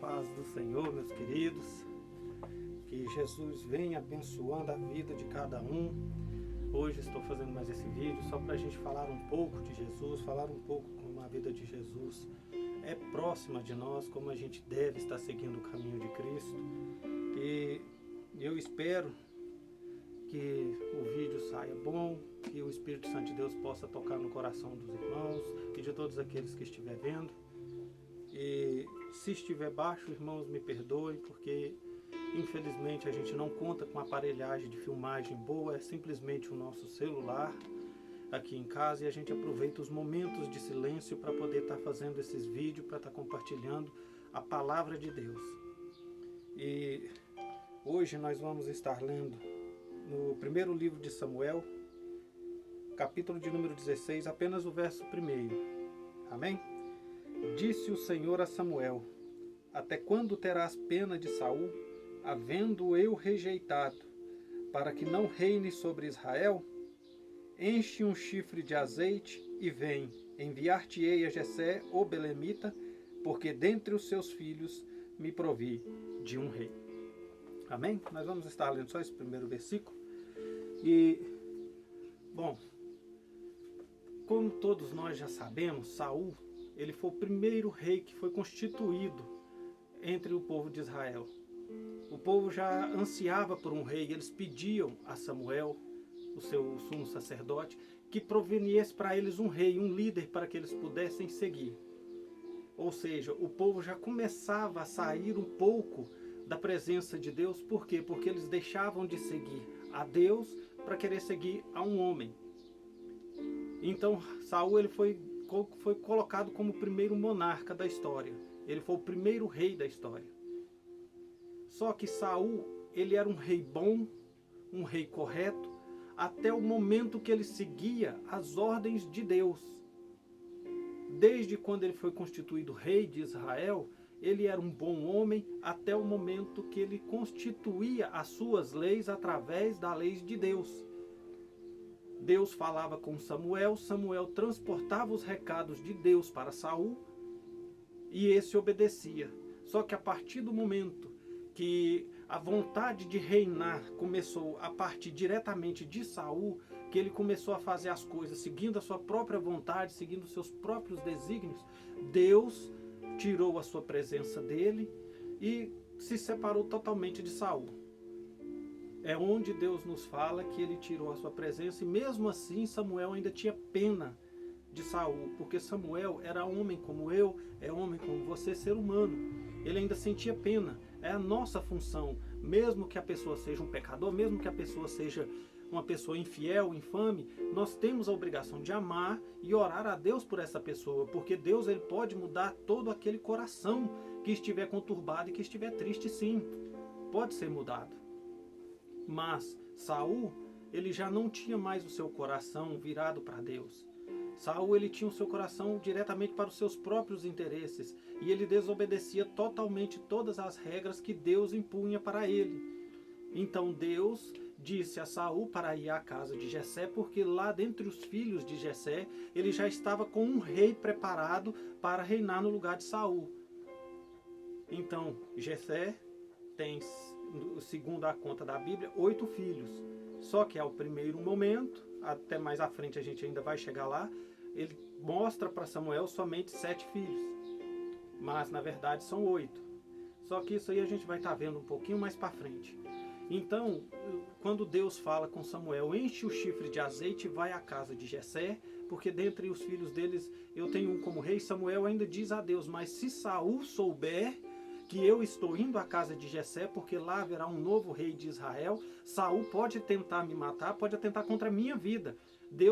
paz do Senhor, meus queridos. Que Jesus venha abençoando a vida de cada um. Hoje estou fazendo mais esse vídeo só para a gente falar um pouco de Jesus, falar um pouco como a vida de Jesus é próxima de nós, como a gente deve estar seguindo o caminho de Cristo. E eu espero que o vídeo saia bom, que o Espírito Santo de Deus possa tocar no coração dos irmãos e de todos aqueles que estiver vendo. E se estiver baixo, irmãos, me perdoem, porque infelizmente a gente não conta com aparelhagem de filmagem boa, é simplesmente o nosso celular aqui em casa, e a gente aproveita os momentos de silêncio para poder estar fazendo esses vídeos, para estar compartilhando a palavra de Deus. E hoje nós vamos estar lendo no primeiro livro de Samuel, capítulo de número 16, apenas o verso 1. Amém? Disse o Senhor a Samuel: até quando terás pena de Saul, havendo eu rejeitado, para que não reine sobre Israel? Enche um chifre de azeite e vem, enviar-te-ei a Jessé, o belemita, porque dentre os seus filhos me provi de um rei. Amém? Nós vamos estar lendo só esse primeiro versículo. E, bom, como todos nós já sabemos, Saul, ele foi o primeiro rei que foi constituído entre o povo de Israel. O povo já ansiava por um rei, eles pediam a Samuel, o seu sumo sacerdote, que proveniesse para eles um rei, um líder, para que eles pudessem seguir. Ou seja, o povo já começava a sair um pouco da presença de Deus. Por quê? Porque eles deixavam de seguir a Deus para querer seguir a um homem. Então Saul ele foi colocado como o primeiro monarca da história. Ele foi o primeiro rei da história. Só que Saul, ele era um rei bom, um rei correto, até o momento que ele seguia as ordens de Deus. Desde quando ele foi constituído rei de Israel, ele era um bom homem até o momento que ele constituía as suas leis através das leis de Deus. Deus falava com Samuel, Samuel transportava os recados de Deus para Saul e esse obedecia. Só que a partir do momento que a vontade de reinar começou a partir diretamente de Saul, que ele começou a fazer as coisas seguindo a sua própria vontade, seguindo os seus próprios desígnios, Deus tirou a sua presença dele e se separou totalmente de Saul. É onde Deus nos fala que ele tirou a sua presença, e mesmo assim Samuel ainda tinha pena de Saul, porque Samuel era homem como eu, é homem como você, ser humano. Ele ainda sentia pena. É a nossa função, mesmo que a pessoa seja um pecador, mesmo que a pessoa seja uma pessoa infiel, infame, nós temos a obrigação de amar e orar a Deus por essa pessoa, porque Deus ele pode mudar todo aquele coração que estiver conturbado e que estiver triste, sim, pode ser mudado. Mas Saul, ele já não tinha mais o seu coração virado para Deus. Saul ele tinha o seu coração diretamente para os seus próprios interesses, e ele desobedecia totalmente todas as regras que Deus impunha para ele. Então Deus disse a Saul para ir à casa de Jessé, porque lá dentre os filhos de Jessé, ele já estava com um rei preparado para reinar no lugar de Saul. Então Jessé tem, segundo a conta da Bíblia, 8 filhos. Só que ao primeiro momento, até mais à frente a gente ainda vai chegar lá, ele mostra para Samuel somente 7 filhos. Mas na verdade são 8. Só que isso aí a gente vai estar vendo um pouquinho mais para frente. Então, quando Deus fala com Samuel, enche o chifre de azeite e vai à casa de Jessé, porque dentre os filhos deles eu tenho um como rei. Samuel ainda diz a Deus: mas se Saul souber que eu estou indo à casa de Jessé, porque lá haverá um novo rei de Israel, Saul pode tentar me matar, pode atentar contra a minha vida.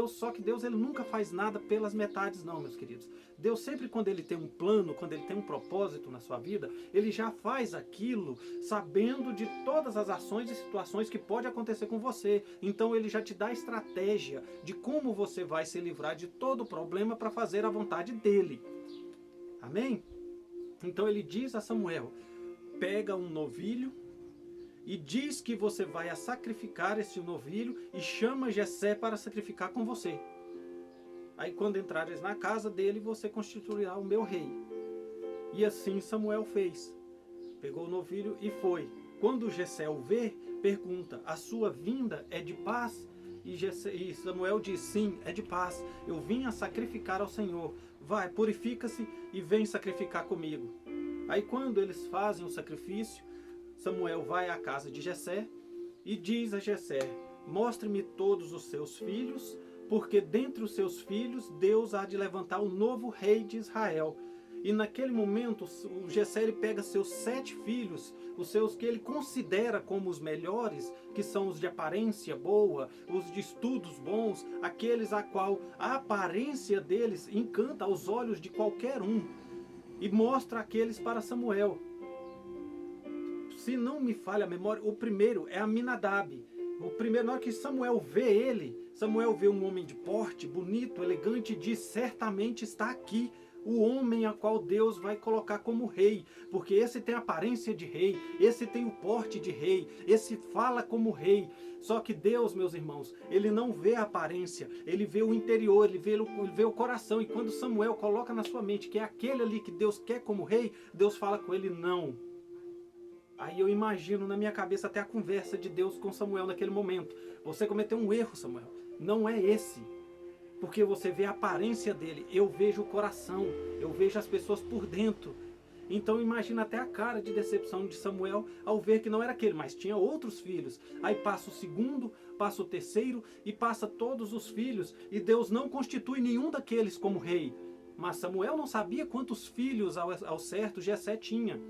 Só que Deus ele nunca faz nada pelas metades não, meus queridos. Deus sempre, quando ele tem um plano, quando ele tem um propósito na sua vida, ele já faz aquilo sabendo de todas as ações e situações que pode acontecer com você. Então ele já te dá a estratégia de como você vai se livrar de todo o problema para fazer a vontade dele. Amém? Então ele diz a Samuel: pega um novilho e diz que você vai a sacrificar esse novilho e chama Jessé para sacrificar com você. Aí quando entrares na casa dele, você constituirá o meu rei. E assim Samuel fez. Pegou o novilho e foi. Quando Jessé o vê, pergunta: a sua vinda é de paz? E Samuel diz: sim, é de paz. Eu vim a sacrificar ao Senhor. Vai, purifica-se e vem sacrificar comigo. Aí quando eles fazem o sacrifício, Samuel vai à casa de Jessé e diz a Jessé: mostre-me todos os seus filhos, porque dentre os seus filhos Deus há de levantar o novo rei de Israel. E naquele momento o Jessé ele pega seus 7 filhos, os seus que ele considera como os melhores, que são os de aparência boa, os de estudos bons, aqueles a qual a aparência deles encanta aos olhos de qualquer um, e mostra aqueles para Samuel. Se não me falha a memória, o primeiro é Aminadab. O primeiro, na hora que Samuel vê ele, Samuel vê um homem de porte, bonito, elegante, e diz: certamente está aqui o homem a qual Deus vai colocar como rei, porque esse tem a aparência de rei, esse tem o porte de rei, esse fala como rei. Só que Deus, meus irmãos, ele não vê a aparência, ele vê o interior, ele vê o coração. E quando Samuel coloca na sua mente que é aquele ali que Deus quer como rei, Deus fala com ele: não. Aí eu imagino na minha cabeça até a conversa de Deus com Samuel naquele momento: você cometeu um erro, Samuel, não é esse. Porque você vê a aparência dele, eu vejo o coração, eu vejo as pessoas por dentro. Então imagina até a cara de decepção de Samuel ao ver que não era aquele, mas tinha outros filhos. Aí passa o segundo, passa o terceiro e passa todos os filhos, e Deus não constitui nenhum daqueles como rei. Mas Samuel não sabia quantos filhos ao certo Jessé tinha.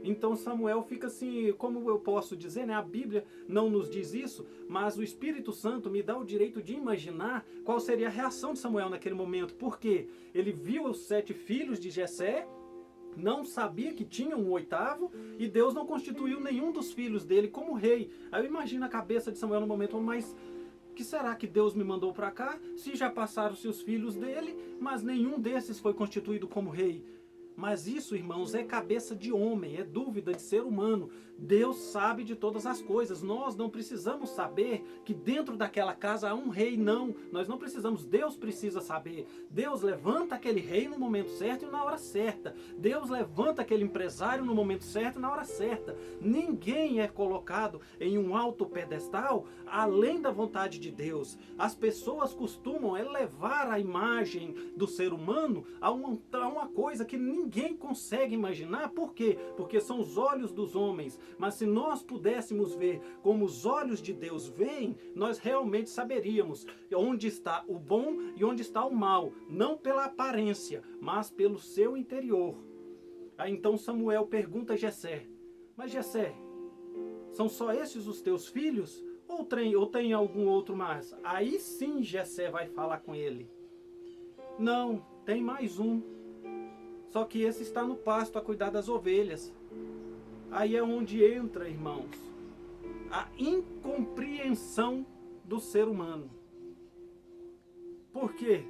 Então Samuel fica assim, como eu posso dizer, né? A Bíblia não nos diz isso, mas o Espírito Santo me dá o direito de imaginar qual seria a reação de Samuel naquele momento. Porque ele viu os 7 filhos de Jessé, não sabia que tinha um 8º, e Deus não constituiu nenhum dos filhos dele como rei. Aí eu imagino a cabeça de Samuel no momento: mas que será que Deus me mandou para cá, se já passaram-se os filhos dele, mas nenhum desses foi constituído como rei? Mas isso, irmãos, é cabeça de homem, é dúvida de ser humano. Deus sabe de todas as coisas. Nós não precisamos saber que dentro daquela casa há um rei, não. Nós não precisamos, Deus precisa saber. Deus levanta aquele rei no momento certo e na hora certa. Deus levanta aquele empresário no momento certo e na hora certa. Ninguém é colocado em um alto pedestal além da vontade de Deus. As pessoas costumam elevar a imagem do ser humano a uma coisa que ninguém consegue imaginar. Por quê? Porque são os olhos dos homens. Mas se nós pudéssemos ver como os olhos de Deus veem, nós realmente saberíamos onde está o bom e onde está o mal. Não pela aparência, mas pelo seu interior. Aí então Samuel pergunta a Jessé: mas Jessé, são só esses os teus filhos? Ou tem algum outro mais? Aí sim Jessé vai falar com ele: não, tem mais um. Só que esse está no pasto a cuidar das ovelhas. Aí é onde entra, irmãos, a incompreensão do ser humano. Por quê?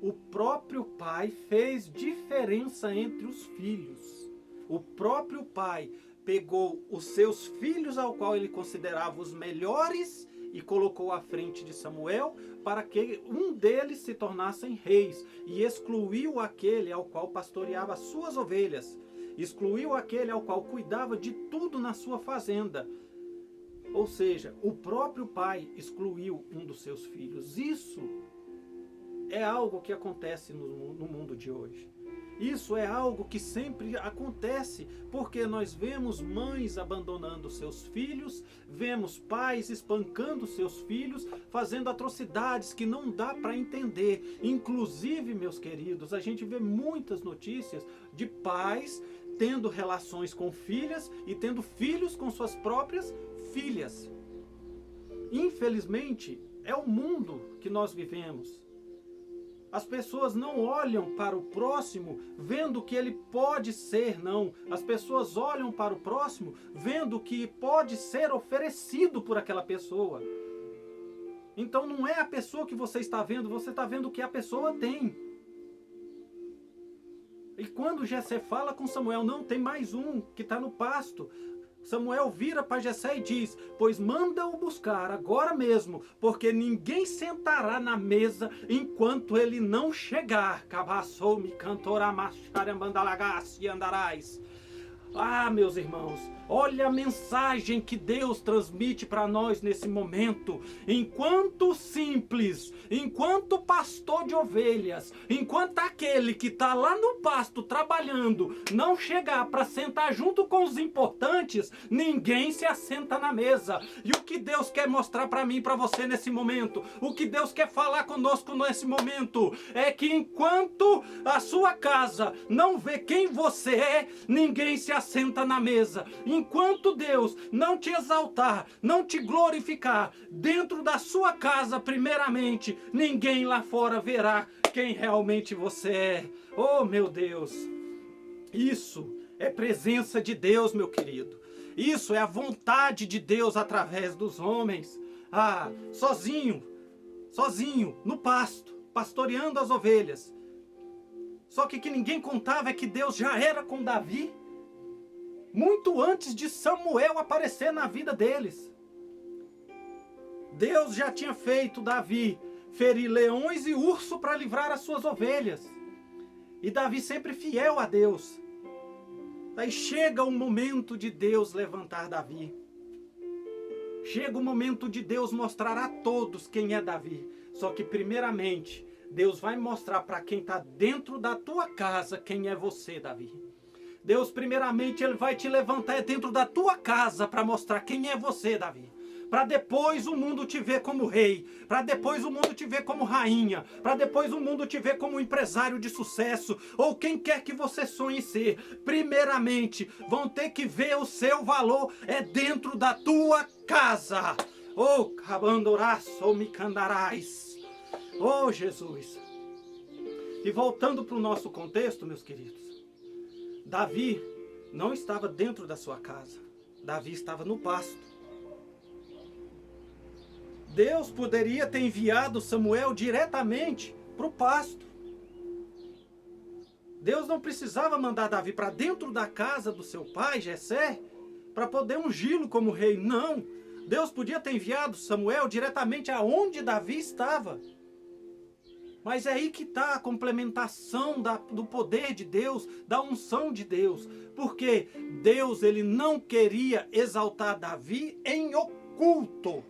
O próprio pai fez diferença entre os filhos. O próprio pai pegou os seus filhos, ao qual ele considerava os melhores, e colocou à frente de Samuel para que um deles se tornassem reis, e excluiu aquele ao qual pastoreava as suas ovelhas, excluiu aquele ao qual cuidava de tudo na sua fazenda. Ou seja, o próprio pai excluiu um dos seus filhos. Isso é algo que acontece no mundo de hoje. Isso é algo que sempre acontece, porque nós vemos mães abandonando seus filhos, vemos pais espancando seus filhos, fazendo atrocidades que não dá para entender. Inclusive, meus queridos, a gente vê muitas notícias de pais tendo relações com filhas e tendo filhos com suas próprias filhas. Infelizmente, é o mundo que nós vivemos. As pessoas não olham para o próximo vendo que ele pode ser, não. As pessoas olham para o próximo vendo que pode ser oferecido por aquela pessoa. Então não é a pessoa que você está vendo o que a pessoa tem. E quando Jessé fala com Samuel: não, tem mais um que está no pasto, Samuel vira para Jessé e diz: pois manda-o buscar agora mesmo, porque ninguém sentará na mesa enquanto ele não chegar. Ah, meus irmãos, olha a mensagem que Deus transmite para nós nesse momento. Enquanto simples, enquanto pastor de ovelhas, enquanto aquele que está lá no pasto trabalhando não chegar para sentar junto com os importantes, ninguém se assenta na mesa. E o que Deus quer mostrar para mim e para você nesse momento, o que Deus quer falar conosco nesse momento, é que enquanto a sua casa não vê quem você é, ninguém se assenta na mesa. Enquanto Deus não te exaltar, não te glorificar dentro da sua casa primeiramente, ninguém lá fora verá quem realmente você é. Oh, meu Deus! Isso é presença de Deus, meu querido. Isso é a vontade de Deus através dos homens. Ah, sozinho, no pasto, pastoreando as ovelhas. Só que ninguém contava é que Deus já era com Davi muito antes de Samuel aparecer na vida deles. Deus já tinha feito Davi ferir leões e urso para livrar as suas ovelhas. E Davi sempre fiel a Deus. Aí chega o momento de Deus levantar Davi. Chega o momento de Deus mostrar a todos quem é Davi. Só que primeiramente, Deus vai mostrar para quem está dentro da tua casa quem é você, Davi. Deus primeiramente Ele vai te levantar dentro da tua casa para mostrar quem é você, Davi. Para depois o mundo te ver como rei, para depois o mundo te ver como rainha, para depois o mundo te ver como empresário de sucesso, ou quem quer que você sonhe ser. Primeiramente, vão ter que ver o seu valor é dentro da tua casa. Oh, cabandoraço, me candarás. Oh, Jesus. E voltando para o nosso contexto, meus queridos, Davi não estava dentro da sua casa. Davi estava no pasto. Deus poderia ter enviado Samuel diretamente para o pasto. Deus não precisava mandar Davi para dentro da casa do seu pai, Jessé, para poder ungí-lo como rei. Não. Deus podia ter enviado Samuel diretamente aonde Davi estava. Mas é aí que está a complementação do poder de Deus, da unção de Deus. Porque Deus ele não queria exaltar Davi em oculto.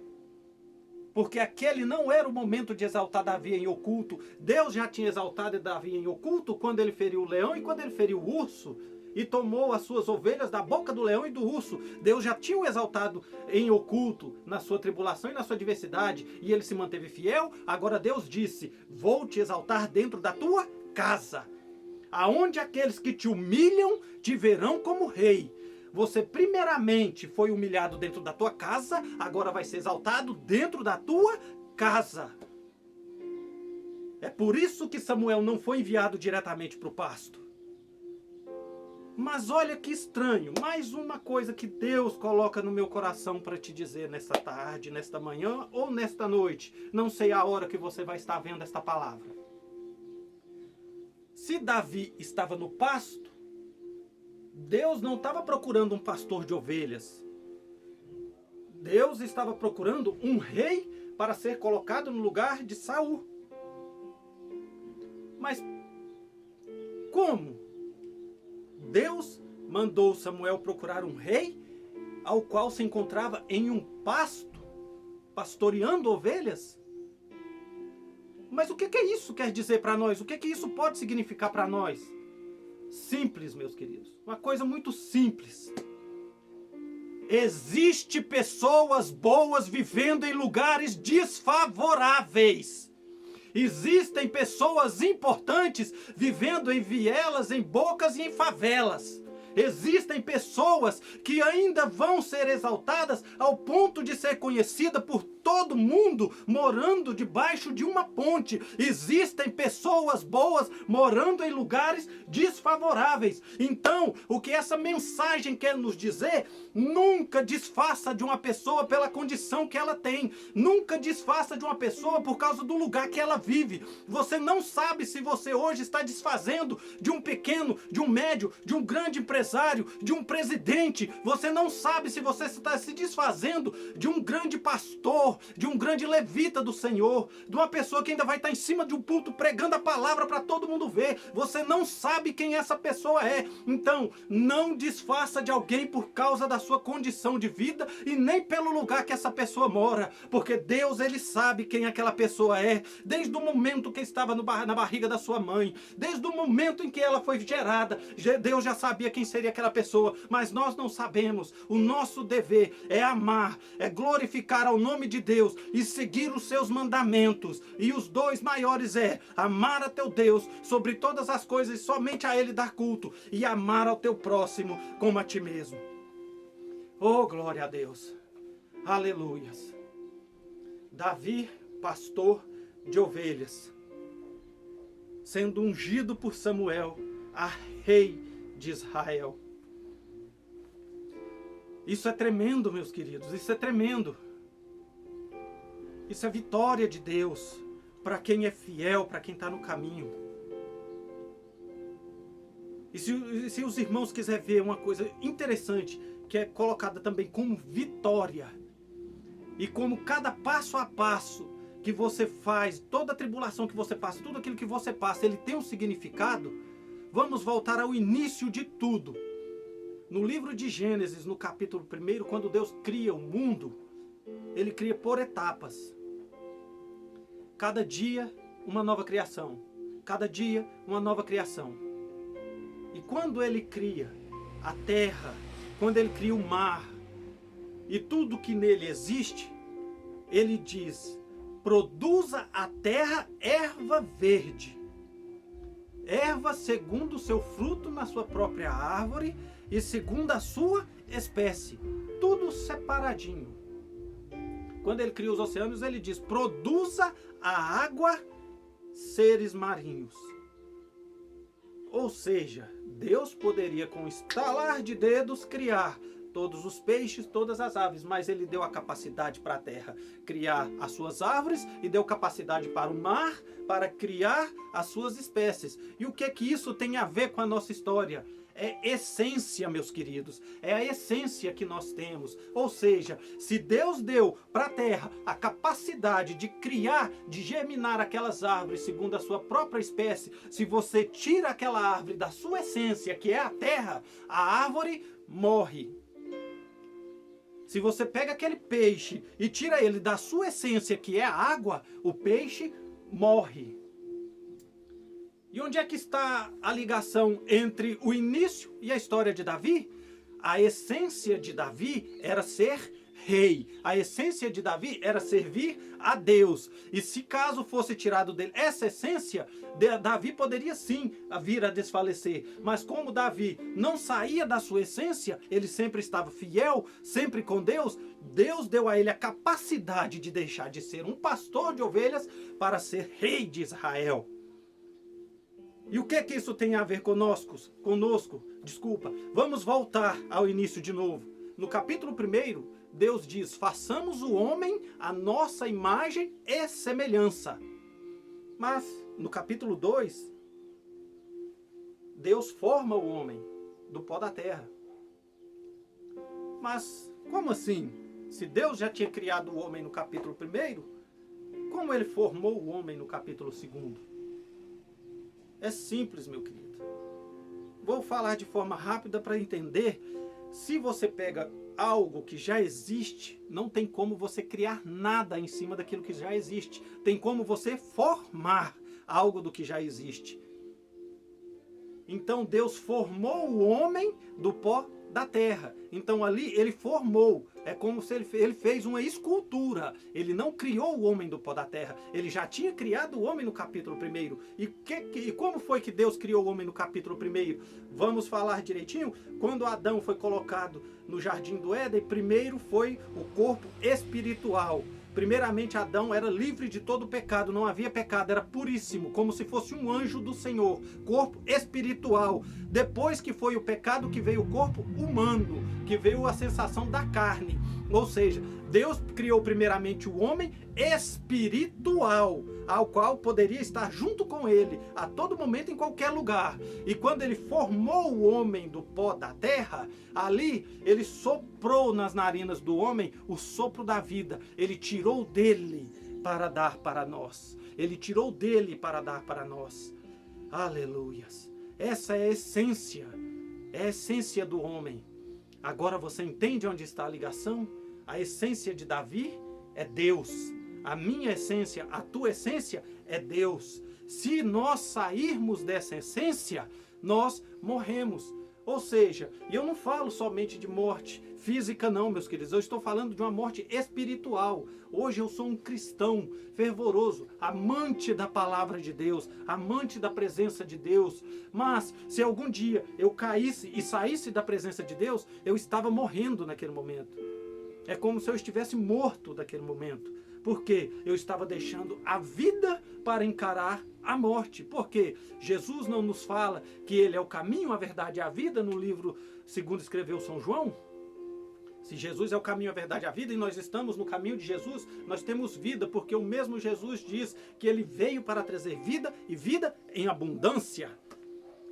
Porque aquele não era o momento de exaltar Davi em oculto. Deus já tinha exaltado Davi em oculto quando ele feriu o leão e quando ele feriu o urso. E tomou as suas ovelhas da boca do leão e do urso. Deus já tinha o exaltado em oculto na sua tribulação e na sua adversidade. E ele se manteve fiel. Agora Deus disse, vou te exaltar dentro da tua casa. Aonde aqueles que te humilham te verão como rei. Você primeiramente foi humilhado dentro da tua casa, agora vai ser exaltado dentro da tua casa. É por isso que Samuel não foi enviado diretamente para o pasto. Mas olha que estranho, mais uma coisa que Deus coloca no meu coração para te dizer nesta tarde, nesta manhã ou nesta noite. Não sei a hora que você vai estar vendo esta palavra. Se Davi estava no pasto, Deus não estava procurando um pastor de ovelhas. Deus estava procurando um rei para ser colocado no lugar de Saul. Mas como? Deus mandou Samuel procurar um rei ao qual se encontrava em um pasto, pastoreando ovelhas? Mas o que isso quer dizer para nós? O que isso pode significar para nós? Simples, meus queridos. Uma coisa muito simples. Existem pessoas boas vivendo em lugares desfavoráveis. Existem pessoas importantes vivendo em vielas, em bocas e em favelas. Existem pessoas que ainda vão ser exaltadas ao ponto de ser conhecida por todo mundo morando debaixo de uma ponte. Existem pessoas boas morando em lugares desfavoráveis. Então, o que essa mensagem quer nos dizer? Nunca desfaça de uma pessoa pela condição que ela tem. Nunca desfaça de uma pessoa por causa do lugar que ela vive. Você não sabe se você hoje está desfazendo de um pequeno, de um médio, de um grande empresário, de um presidente. Você não sabe se você está se desfazendo de um grande pastor, pastor, de um grande levita do Senhor, de uma pessoa que ainda vai estar em cima de um púlpito pregando a palavra para todo mundo ver. Você não sabe quem essa pessoa é. Então, não desfaça de alguém por causa da sua condição de vida e nem pelo lugar que essa pessoa mora, porque Deus, ele sabe quem aquela pessoa é, desde o momento que estava na barriga da sua mãe, desde o momento em que ela foi gerada. Deus já sabia quem seria aquela pessoa, mas nós não sabemos. O nosso dever é amar, é glorificar ao nome de Deus e seguir os seus mandamentos. E os dois maiores é amar a teu Deus sobre todas as coisas e somente a Ele dar culto, e amar ao teu próximo como a ti mesmo. Oh, glória a Deus. Aleluias. Davi, pastor de ovelhas, sendo ungido por Samuel a rei de Israel. Isso é tremendo, meus queridos, isso é tremendo. Isso é vitória de Deus para quem é fiel, para quem está no caminho. E se os irmãos quiserem ver uma coisa interessante, que é colocada também como vitória, e como cada passo a passo que você faz, toda a tribulação que você passa, tudo aquilo que você passa, ele tem um significado. Vamos voltar ao início de tudo. No livro de Gênesis, no capítulo 1, quando Deus cria o mundo, ele cria por etapas. Cada dia, uma nova criação. Cada dia, uma nova criação. E quando ele cria a terra, quando ele cria o mar e tudo que nele existe, ele diz: produza a terra erva verde. Erva segundo o seu fruto na sua própria árvore e segundo a sua espécie. Tudo separadinho. Quando ele cria os oceanos, ele diz: produza a água seres marinhos. Ou seja, Deus poderia, com um estalar de dedos, criar todos os peixes, todas as aves, mas ele deu a capacidade para a terra criar as suas árvores e deu capacidade para o mar para criar as suas espécies. E o que é que isso tem a ver com a nossa história? É essência, meus queridos, é a essência que nós temos. Ou seja, se Deus deu para a terra a capacidade de criar, de germinar aquelas árvores segundo a sua própria espécie, se você tira aquela árvore da sua essência, que é a terra, a árvore morre. Se você pega aquele peixe e tira ele da sua essência, que é a água, o peixe morre. E onde é que está a ligação entre o início e a história de Davi? A essência de Davi era ser rei. A essência de Davi era servir a Deus. E se caso fosse tirado dele essa essência, Davi poderia sim vir a desfalecer. Mas como Davi não saía da sua essência, ele sempre estava fiel, sempre com Deus, Deus deu a ele a capacidade de deixar de ser um pastor de ovelhas para ser rei de Israel. E o que é que isso tem a ver conosco? Vamos voltar ao início de novo. No capítulo 1, Deus diz: façamos o homem à nossa imagem e semelhança. Mas no capítulo 2, Deus forma o homem do pó da terra. Mas como assim? Se Deus já tinha criado o homem no capítulo 1, como ele formou o homem no capítulo 2? É simples, meu querido. Vou falar de forma rápida para entender. Se você pega algo que já existe, não tem como você criar nada em cima daquilo que já existe. Tem como você formar algo do que já existe. Então Deus formou o homem do pó da terra. Então ali ele formou. É como se ele fez uma escultura. Ele não criou o homem do pó da terra. Ele já tinha criado o homem no capítulo 1. E como foi que Deus criou o homem no capítulo 1? Vamos falar direitinho? Quando Adão foi colocado no jardim do Éden, primeiro foi o corpo espiritual. Primeiramente, Adão era livre de todo pecado, não havia pecado, era puríssimo, como se fosse um anjo do Senhor, corpo espiritual. Depois que foi o pecado, que veio o corpo humano, que veio a sensação da carne. Ou seja, Deus criou primeiramente o homem espiritual, ao qual poderia estar junto com ele a todo momento, em qualquer lugar. E quando ele formou o homem do pó da terra, ali ele soprou nas narinas do homem o sopro da vida. Ele tirou dele para dar para nós. Ele tirou dele para dar para nós. Aleluias. Essa é a essência do homem. Agora você entende onde está a ligação? A essência de Davi é Deus. A minha essência, a tua essência é Deus. Se nós sairmos dessa essência, nós morremos. Ou seja, e eu não falo somente de morte física não, meus queridos. Eu estou falando de uma morte espiritual. Hoje eu sou um cristão fervoroso, amante da palavra de Deus, amante da presença de Deus. Mas se algum dia eu caísse e saísse da presença de Deus, eu estava morrendo naquele momento. É como se eu estivesse morto naquele momento. Porque eu estava deixando a vida para encarar a morte. Porque Jesus não nos fala que ele é o caminho, a verdade e a vida no livro segundo escreveu São João? Se Jesus é o caminho, a verdade e a vida, e nós estamos no caminho de Jesus, nós temos vida, porque o mesmo Jesus diz que ele veio para trazer vida e vida em abundância.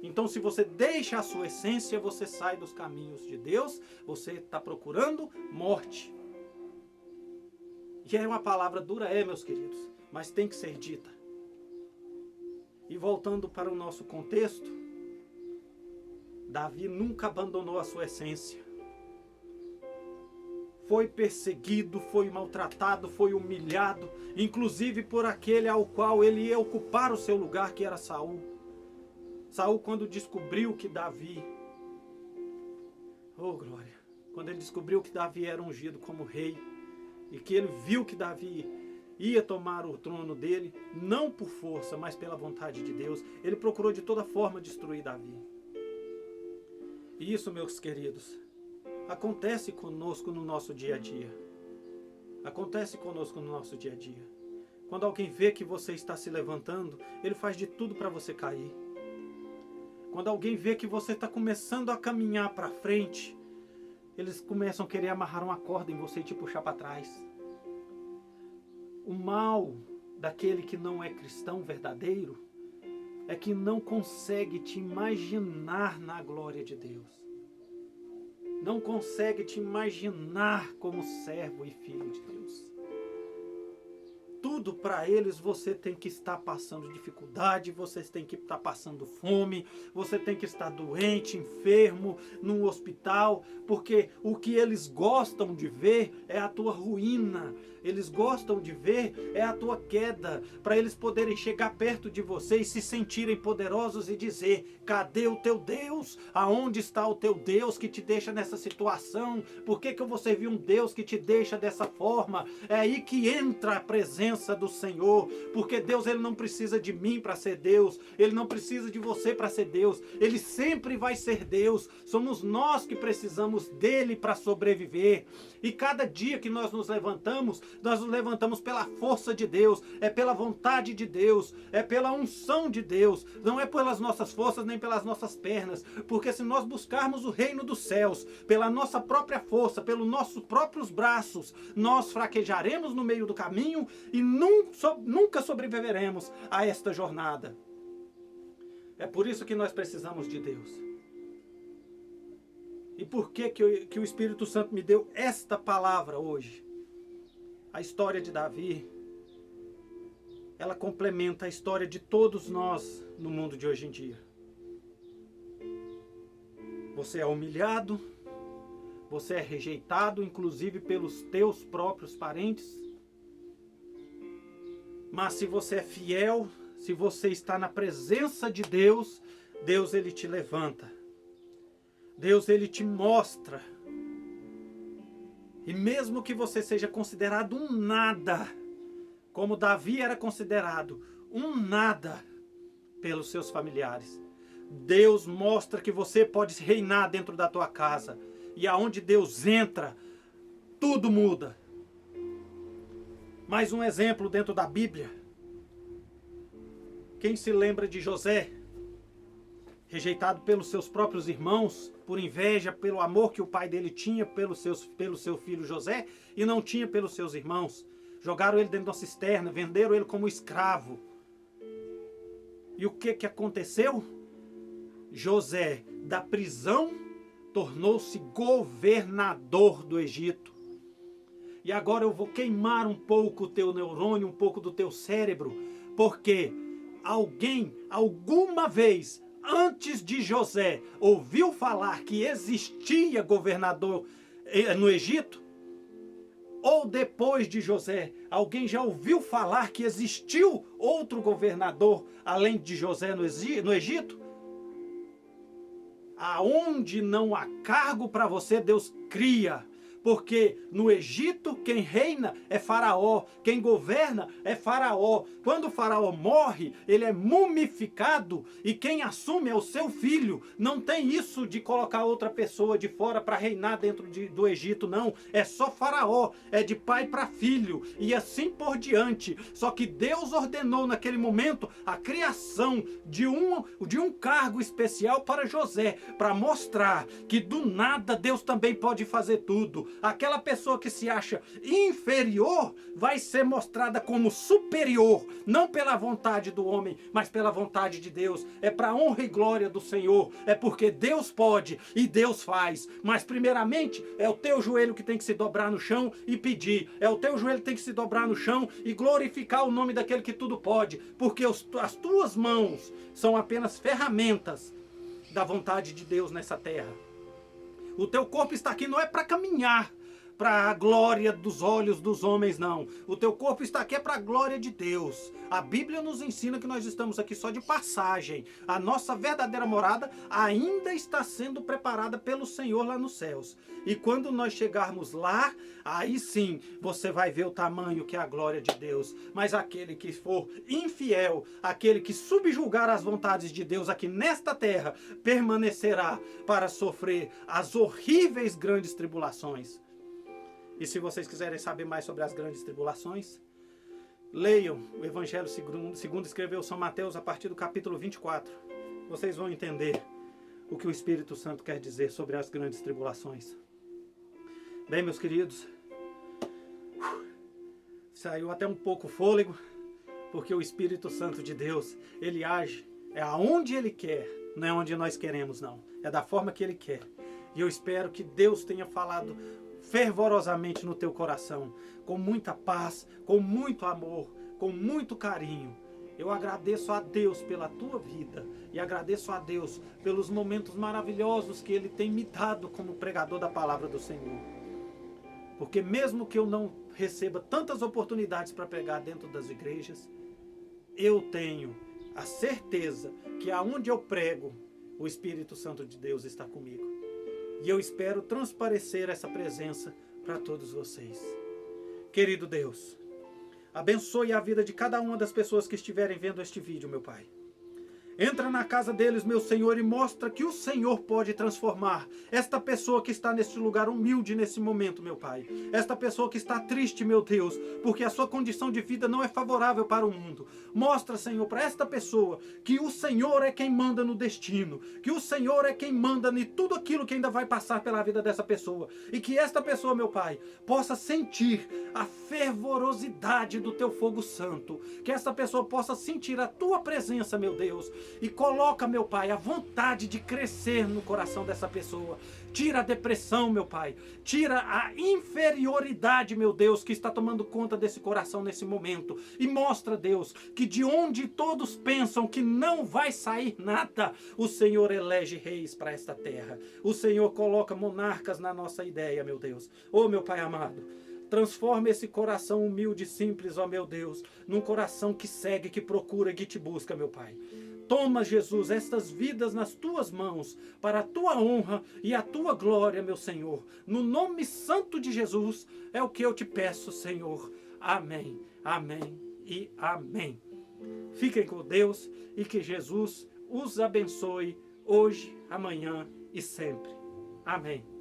Então, se você deixa a sua essência, você sai dos caminhos de Deus, você está procurando morte. E é uma palavra dura, meus queridos, mas tem que ser dita. E voltando para o nosso contexto, Davi nunca abandonou a sua essência. Foi perseguido, foi maltratado, foi humilhado, inclusive por aquele ao qual ele ia ocupar o seu lugar, que era Saul. Saul, quando descobriu que Davi, oh glória, quando ele descobriu que Davi era ungido como rei, e que ele viu que Davi ia tomar o trono dele, não por força, mas pela vontade de Deus, ele procurou de toda forma destruir Davi. E isso, meus queridos, acontece conosco no nosso dia a dia. Acontece conosco no nosso dia a dia. Quando alguém vê que você está se levantando, ele faz de tudo para você cair. Quando alguém vê que você está começando a caminhar para frente, eles começam a querer amarrar uma corda em você e te puxar para trás. O mal daquele que não é cristão verdadeiro é que não consegue te imaginar na glória de Deus. Não consegue te imaginar como servo e filho de Deus. Tudo para eles você tem que estar passando dificuldade, você tem que estar passando fome, você tem que estar doente, enfermo, num hospital, porque o que eles gostam de ver é a tua ruína. Eles gostam de ver é a tua queda, para eles poderem chegar perto de você e se sentirem poderosos e dizer: cadê o teu Deus? Aonde está o teu Deus que te deixa nessa situação? Por que eu vou servir um Deus que te deixa dessa forma? É aí que entra a presença do Senhor, porque Deus ele não precisa de mim para ser Deus, ele não precisa de você para ser Deus, ele sempre vai ser Deus. Somos nós que precisamos dele para sobreviver. E cada dia que nós nos levantamos pela força de Deus, é pela vontade de Deus, é pela unção de Deus, não é pelas nossas forças nem pelas nossas pernas, porque se nós buscarmos o reino dos céus pela nossa própria força, pelos nossos próprios braços, nós fraquejaremos no meio do caminho e nunca sobreviveremos a esta jornada. É por isso que nós precisamos de Deus. E por que o Espírito Santo me deu esta palavra hoje? A história de Davi, ela complementa a história de todos nós no mundo de hoje em dia. Você é humilhado, você é rejeitado, inclusive pelos teus próprios parentes. Mas se você é fiel, se você está na presença de Deus, Deus ele te levanta. Deus ele te mostra. E mesmo que você seja considerado um nada, como Davi era considerado um nada pelos seus familiares, Deus mostra que você pode reinar dentro da tua casa. E aonde Deus entra, tudo muda. Mais um exemplo dentro da Bíblia. Quem se lembra de José? rejeitado pelos seus próprios irmãos, por inveja, pelo amor que o pai dele tinha pelo seu filho José e não tinha pelos seus irmãos. Jogaram ele dentro de uma cisterna, venderam ele como escravo. E o que aconteceu? José, da prisão, tornou-se governador do Egito. E agora eu vou queimar um pouco o teu neurônio, um pouco do teu cérebro, porque alguém, alguma vez, antes de José, ouviu falar que existia governador no Egito? Ou depois de José, alguém já ouviu falar que existiu outro governador além de José no Egito? Aonde não há cargo para você, Deus cria. Porque no Egito quem reina é Faraó, quem governa é Faraó. Quando o Faraó morre, ele é mumificado e quem assume é o seu filho. Não tem isso de colocar outra pessoa de fora para reinar dentro do Egito, não. É só Faraó, é de pai para filho e assim por diante. Só que Deus ordenou naquele momento a criação de um cargo especial para José, para mostrar que do nada Deus também pode fazer tudo. Aquela pessoa que se acha inferior vai ser mostrada como superior, não pela vontade do homem, mas pela vontade de Deus. É para a honra e glória do Senhor. É porque Deus pode e Deus faz. Mas primeiramente é o teu joelho que tem que se dobrar no chão e pedir. É o teu joelho que tem que se dobrar no chão e glorificar o nome daquele que tudo pode. Porque as tuas mãos são apenas ferramentas da vontade de Deus nessa terra. O teu corpo está aqui não é para caminhar para a glória dos olhos dos homens, não. O teu corpo está aqui é para a glória de Deus. A Bíblia nos ensina que nós estamos aqui só de passagem. A nossa verdadeira morada ainda está sendo preparada pelo Senhor lá nos céus. E quando nós chegarmos lá, aí sim você vai ver o tamanho que é a glória de Deus. Mas aquele que for infiel, aquele que subjugar as vontades de Deus aqui nesta terra, permanecerá para sofrer as horríveis grandes tribulações. E se vocês quiserem saber mais sobre as grandes tribulações, leiam o Evangelho segundo escreveu São Mateus a partir do capítulo 24. Vocês vão entender o que o Espírito Santo quer dizer sobre as grandes tribulações. Bem, meus queridos, saiu até um pouco o fôlego, porque o Espírito Santo de Deus, ele age, é aonde ele quer, não é onde nós queremos, não. É da forma que ele quer. E eu espero que Deus tenha falado fervorosamente no teu coração, com muita paz, com muito amor, com muito carinho. Eu agradeço a Deus pela tua vida e agradeço a Deus pelos momentos maravilhosos que Ele tem me dado como pregador da palavra do Senhor. Porque mesmo que eu não receba tantas oportunidades para pregar dentro das igrejas, eu tenho a certeza que aonde eu prego, o Espírito Santo de Deus está comigo. E eu espero transparecer essa presença para todos vocês. Querido Deus, abençoe a vida de cada uma das pessoas que estiverem vendo este vídeo, meu Pai. Entra na casa deles, meu Senhor, e mostra que o Senhor pode transformar esta pessoa que está neste lugar humilde nesse momento, meu Pai. Esta pessoa que está triste, meu Deus, porque a sua condição de vida não é favorável para o mundo. Mostra, Senhor, para esta pessoa que o Senhor é quem manda no destino, que o Senhor é quem manda em tudo aquilo que ainda vai passar pela vida dessa pessoa. E que esta pessoa, meu Pai, possa sentir a fervorosidade do Teu fogo santo. Que esta pessoa possa sentir a Tua presença, meu Deus. E coloca, meu Pai, a vontade de crescer no coração dessa pessoa. Tira a depressão, meu Pai. Tira a inferioridade, meu Deus, que está tomando conta desse coração nesse momento. E mostra, Deus, que de onde todos pensam que não vai sair nada, o Senhor elege reis para esta terra. O Senhor coloca monarcas na nossa ideia, meu Deus. Oh, meu Pai amado, transforma esse coração humilde e simples, ó meu Deus, num coração que segue, que procura, que te busca, meu Pai. Toma, Jesus, estas vidas nas tuas mãos, para a tua honra e a tua glória, meu Senhor. No nome santo de Jesus, é o que eu te peço, Senhor. Amém, amém e amém. Fiquem com Deus e que Jesus os abençoe hoje, amanhã e sempre. Amém.